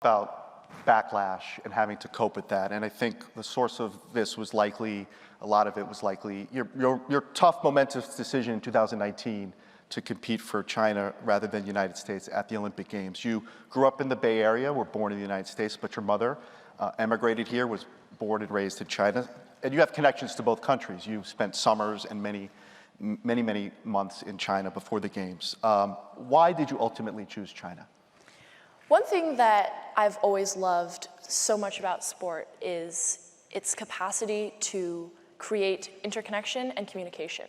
About backlash and having to cope with that. And I think the source of this was likely, a lot of it was likely your tough, momentous decision in 2019 to compete for China rather than the United States at the Olympic Games. You grew up in the Bay Area, were born in the United States, but your mother emigrated here, was born and raised in China. And you have connections to both countries. You spent summers and many months in China before the Games. Why did you ultimately choose China? One thing that I've always loved so much about sport is its capacity to create interconnection and communication.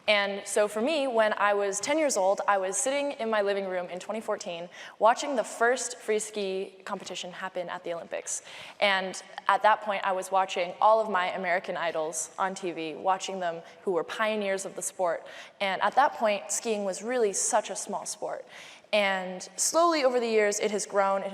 And so for me, when I was 10 years old, I was sitting in my living room in 2014 watching the first free ski competition happen at the Olympics. And at that point, I was watching all of my American idols on TV, watching them who were pioneers of the sport. And at that point, skiing was really such a small sport. And slowly over the years, it has grown,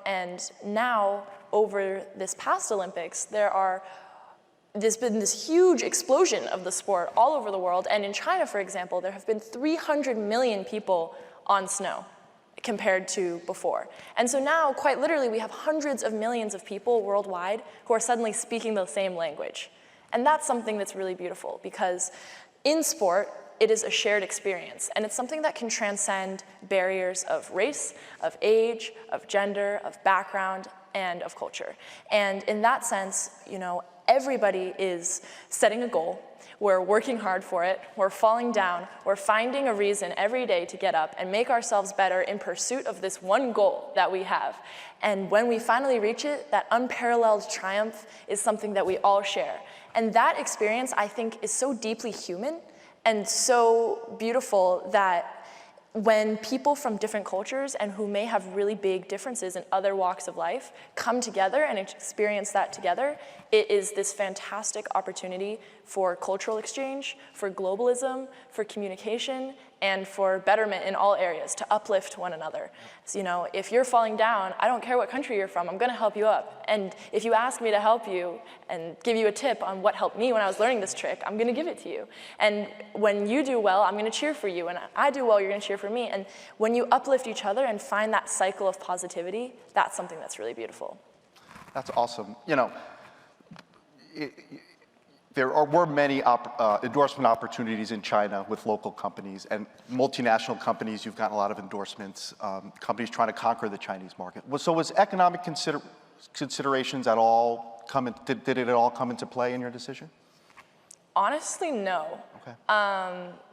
and now, over this past Olympics, there's been this huge explosion of the sport all over the world, and in China, for example, there have been 300 million people on snow compared to before. And so now, quite literally, we have hundreds of millions of people worldwide who are suddenly speaking the same language. And that's something that's really beautiful, because in sport, it is a shared experience, and it's something that can transcend barriers of race, of age, of gender, of background, and of culture. And in that sense, everybody is setting a goal. We're working hard for it. We're falling down. We're finding a reason every day to get up and make ourselves better in pursuit of this one goal that we have. And when we finally reach it, that unparalleled triumph is something that we all share. And that experience, I think, is so deeply human and so beautiful that when people from different cultures and who may have really big differences in other walks of life come together and experience that together, it is this fantastic opportunity for cultural exchange, for globalism, for communication, and for betterment in all areas, to uplift one another. So, if you're falling down, I don't care what country you're from, I'm gonna help you up. And if you ask me to help you and give you a tip on what helped me when I was learning this trick, I'm gonna give it to you. And when you do well, I'm gonna cheer for you. And I do well, you're gonna cheer for me. And when you uplift each other and find that cycle of positivity, that's something that's really beautiful. That's awesome. There were many endorsement opportunities in China with local companies and multinational companies. You've gotten a lot of endorsements, companies trying to conquer the Chinese market. So was economic considerations at all did it at all come into play in your decision? Honestly, no. Okay.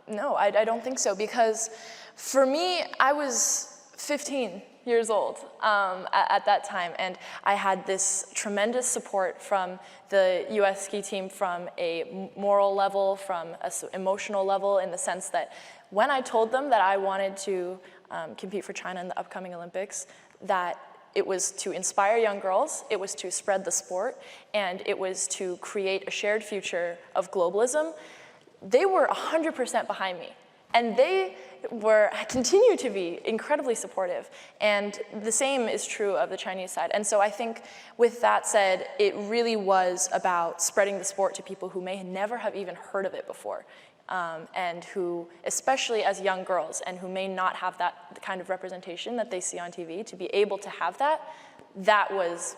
No, I don't think so, because for me, I was 15 years old at that time, and I had this tremendous support from the US ski team from a moral level, from an emotional level, in the sense that when I told them that I wanted to compete for China in the upcoming Olympics, that it was to inspire young girls, it was to spread the sport, and it was to create a shared future of globalism, they were 100% behind me. And they continue to be incredibly supportive. And the same is true of the Chinese side. And so I think, with that said, it really was about spreading the sport to people who may never have even heard of it before. And who, especially as young girls, and who may not have that kind of representation that they see on TV, to be able to have that was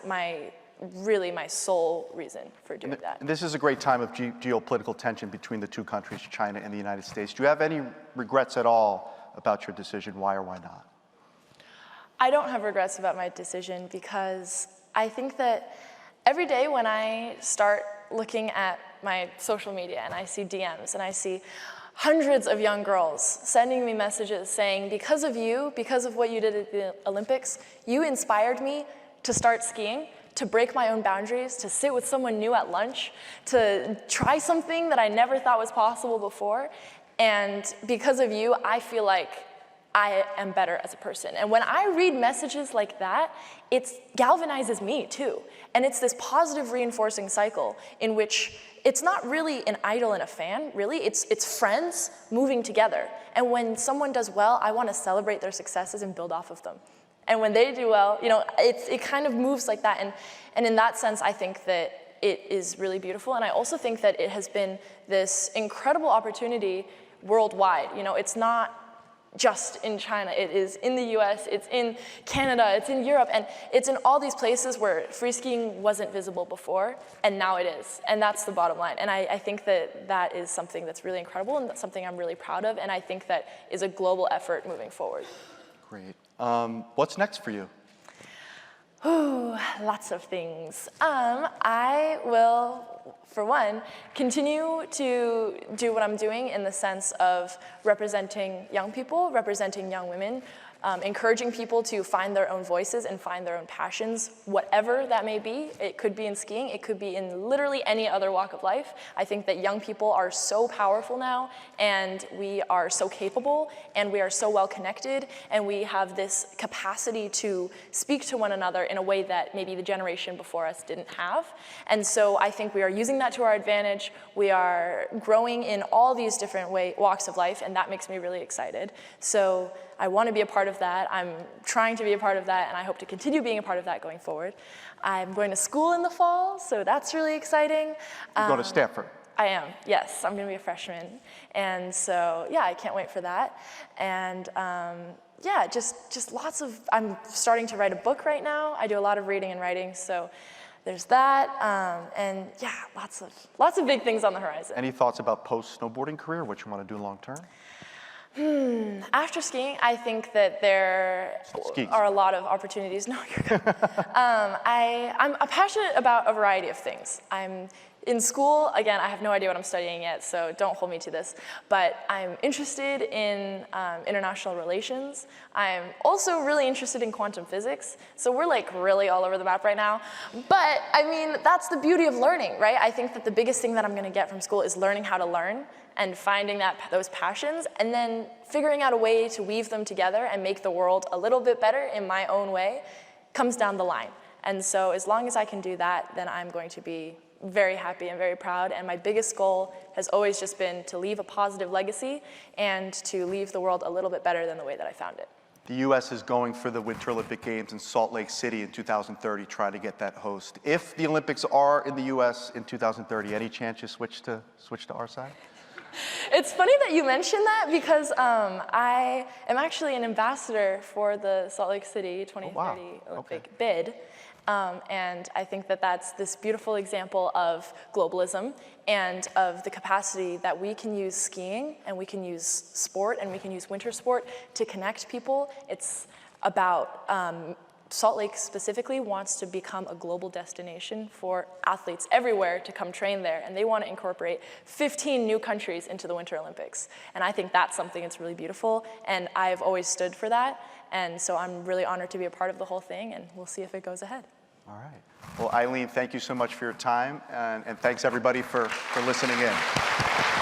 really my sole reason for doing that. And this is a great time of geopolitical tension between the two countries, China and the United States. Do you have any regrets at all about your decision? Why or why not? I don't have regrets about my decision, because I think that every day when I start looking at my social media and I see DMs and I see hundreds of young girls sending me messages saying, because of you, because of what you did at the Olympics, you inspired me to start skiing, to break my own boundaries, to sit with someone new at lunch, to try something that I never thought was possible before. And because of you, I feel like I am better as a person. And when I read messages like that, it galvanizes me too. And it's this positive reinforcing cycle in which it's not really an idol and a fan, really. It's friends moving together. And when someone does well, I want to celebrate their successes and build off of them. And when they do well, it kind of moves like that. And in that sense, I think that it is really beautiful. And I also think that it has been this incredible opportunity worldwide. It's not just in China. It is in the US, it's in Canada, it's in Europe, and it's in all these places where free skiing wasn't visible before, and now it is. And that's the bottom line. And I think that that is something that's really incredible, and that's something I'm really proud of, and I think that is a global effort moving forward. Great. What's next for you? Ooh, lots of things. I will, for one, continue to do what I'm doing in the sense of representing young people, representing young women, encouraging people to find their own voices and find their own passions, whatever that may be. It could be in skiing, it could be in literally any other walk of life. I think that young people are so powerful now, and we are so capable, and we are so well connected, and we have this capacity to speak to one another in a way that maybe the generation before us didn't have. And so I think we are using that to our advantage. We are growing in all these different walks of life, and that makes me really excited. So I want to be a part of that. I'm trying to be a part of that, and I hope to continue being a part of that going forward. I'm going to school in the fall, so that's really exciting. You're going to Stanford. I am, yes. I'm going to be a freshman. And so, yeah, I can't wait for that. And yeah, just lots of, I'm starting to write a book right now. I do a lot of reading and writing, so there's that. And yeah, lots of big things on the horizon. Any thoughts about post-snowboarding career, what you want to do long term? After skiing, I think that there are a lot of opportunities. No, you're good. I'm passionate about a variety of things. I'm in school, again, I have no idea what I'm studying yet, so don't hold me to this, but I'm interested in international relations. I'm also really interested in quantum physics, so we're like really all over the map right now. But I mean, that's the beauty of learning, right? I think that the biggest thing that I'm gonna get from school is learning how to learn and finding those passions, and then figuring out a way to weave them together and make the world a little bit better in my own way comes down the line. And so as long as I can do that, then I'm going to be very happy and very proud. And my biggest goal has always just been to leave a positive legacy and to leave the world a little bit better than the way that I found it. The U.S. is going for the Winter Olympic Games in Salt Lake City in 2030, trying to get that host. If the Olympics are in the U.S. in 2030, any chance you switch to our side? It's funny that you mentioned that because I am actually an ambassador for the Salt Lake City 2030 Olympic bid. And I think that that's this beautiful example of globalism and of the capacity that we can use skiing and we can use sport and we can use winter sport to connect people. It's about Salt Lake specifically wants to become a global destination for athletes everywhere to come train there, and they want to incorporate 15 new countries into the Winter Olympics. And I think that's something that's really beautiful, and I've always stood for that, and so I'm really honored to be a part of the whole thing, and we'll see if it goes ahead. All right. Well, Eileen, thank you so much for your time, and thanks everybody for listening in.